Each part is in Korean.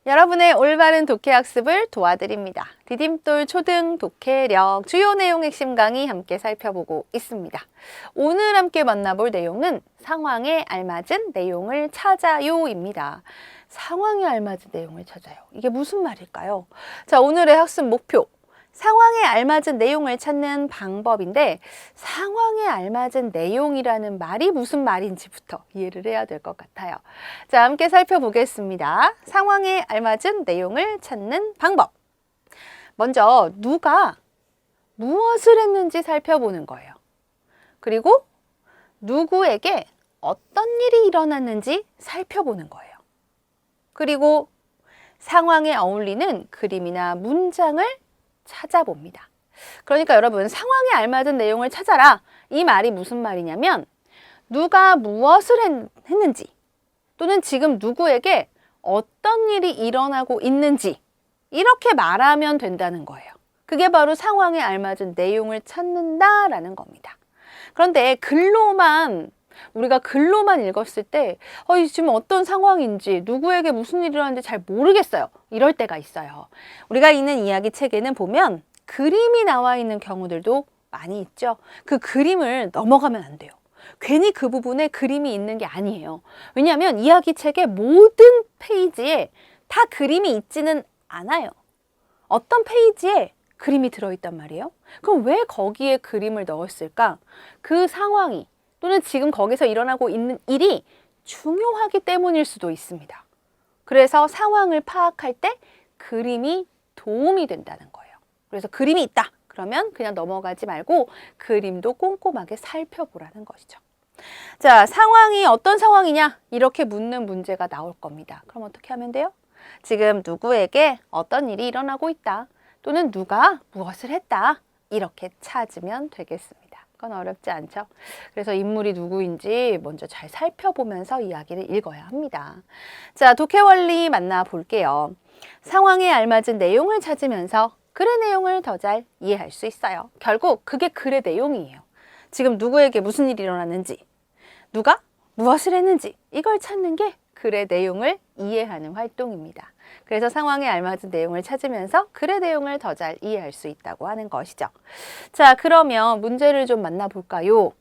여러분의 올바른 독해 학습을 도와드립니다. 디딤돌 초등 독해력 주요 내용 핵심 강의 함께 살펴보고 있습니다. 오늘 함께 만나볼 내용은 상황에 알맞은 내용을 찾아요입니다. 상황에 알맞은 내용을 찾아요. 이게 무슨 말일까요? 자, 오늘의 학습 목표. 상황에 알맞은 내용을 찾는 방법인데 상황에 알맞은 내용이라는 말이 무슨 말인지부터 이해를 해야 될 것 같아요. 자, 함께 살펴보겠습니다. 상황에 알맞은 내용을 찾는 방법. 먼저 누가 무엇을 했는지 살펴보는 거예요. 그리고 누구에게 어떤 일이 일어났는지 살펴보는 거예요. 그리고 상황에 어울리는 그림이나 문장을 찾아봅니다. 그러니까 여러분, 상황에 알맞은 내용을 찾아라. 이 말이 무슨 말이냐면 누가 무엇을 했는지 또는 지금 누구에게 어떤 일이 일어나고 있는지 이렇게 말하면 된다는 거예요. 그게 바로 상황에 알맞은 내용을 찾는다라는 겁니다. 그런데 우리가 글로만 읽었을 때 지금 어떤 상황인지 누구에게 무슨 일이 일어나는지 잘 모르겠어요. 이럴 때가 있어요. 우리가 읽는 이야기 책에는 보면 그림이 나와 있는 경우들도 많이 있죠. 그 그림을 넘어가면 안 돼요. 괜히 그 부분에 그림이 있는 게 아니에요. 왜냐하면 이야기 책의 모든 페이지에 다 그림이 있지는 않아요. 어떤 페이지에 그림이 들어있단 말이에요. 그럼 왜 거기에 그림을 넣었을까? 그 상황이 또는 지금 거기서 일어나고 있는 일이 중요하기 때문일 수도 있습니다. 그래서 상황을 파악할 때 그림이 도움이 된다는 거예요. 그래서 그림이 있다. 그러면 그냥 넘어가지 말고 그림도 꼼꼼하게 살펴보라는 것이죠. 자, 상황이 어떤 상황이냐? 이렇게 묻는 문제가 나올 겁니다. 그럼 어떻게 하면 돼요? 지금 누구에게 어떤 일이 일어나고 있다. 또는 누가 무엇을 했다. 이렇게 찾으면 되겠습니다. 그건 어렵지 않죠? 그래서 인물이 누구인지 먼저 잘 살펴보면서 이야기를 읽어야 합니다. 자, 독해 원리 만나볼게요. 상황에 알맞은 내용을 찾으면서 글의 내용을 더 잘 이해할 수 있어요. 결국 그게 글의 내용이에요. 지금 누구에게 무슨 일이 일어났는지, 누가 무엇을 했는지 이걸 찾는 게 글의 내용을 이해하는 활동입니다. 그래서 상황에 알맞은 내용을 찾으면서 글의 내용을 더 잘 이해할 수 있다고 하는 것이죠. 자, 그러면 문제를 좀 만나볼까요?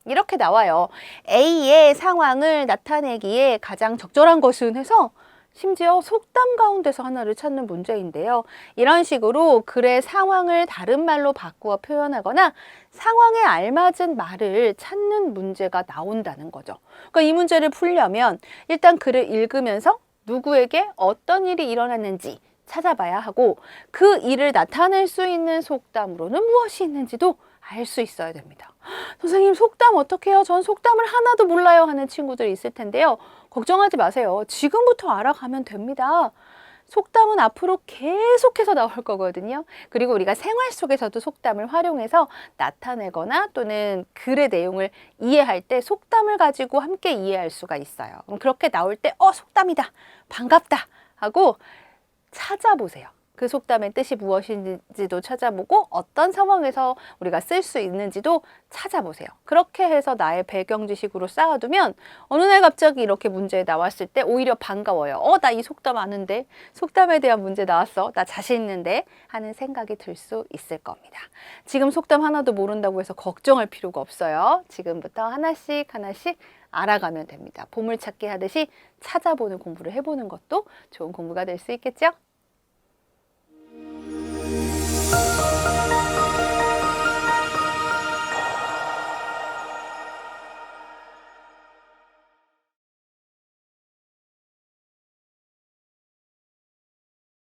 이렇게 나와요. A의 상황을 나타내기에 가장 적절한 것은 해서 심지어 속담 가운데서 하나를 찾는 문제인데요. 이런 식으로 글의 상황을 다른 말로 바꾸어 표현하거나 상황에 알맞은 말을 찾는 문제가 나온다는 거죠. 그러니까 이 문제를 풀려면 일단 글을 읽으면서 누구에게 어떤 일이 일어났는지 찾아봐야 하고 그 일을 나타낼 수 있는 속담으로는 무엇이 있는지도 알 수 있어야 됩니다. 선생님, 속담 어떻게 해요? 전 속담을 하나도 몰라요 하는 친구들이 있을 텐데요. 걱정하지 마세요. 지금부터 알아가면 됩니다. 속담은 앞으로 계속해서 나올 거거든요. 그리고 우리가 생활 속에서도 속담을 활용해서 나타내거나 또는 글의 내용을 이해할 때 속담을 가지고 함께 이해할 수가 있어요. 그렇게 나올 때 속담이다, 반갑다 하고 찾아보세요. 그 속담의 뜻이 무엇인지도 찾아보고 어떤 상황에서 우리가 쓸 수 있는지도 찾아보세요. 그렇게 해서 나의 배경 지식으로 쌓아두면 어느 날 갑자기 이렇게 문제 나왔을 때 오히려 반가워요. 나 이 속담 아는데? 속담에 대한 문제 나왔어. 나 자신 있는데? 하는 생각이 들 수 있을 겁니다. 지금 속담 하나도 모른다고 해서 걱정할 필요가 없어요. 지금부터 하나씩 알아가면 됩니다. 보물찾기 하듯이 찾아보는 공부를 해보는 것도 좋은 공부가 될 수 있겠죠?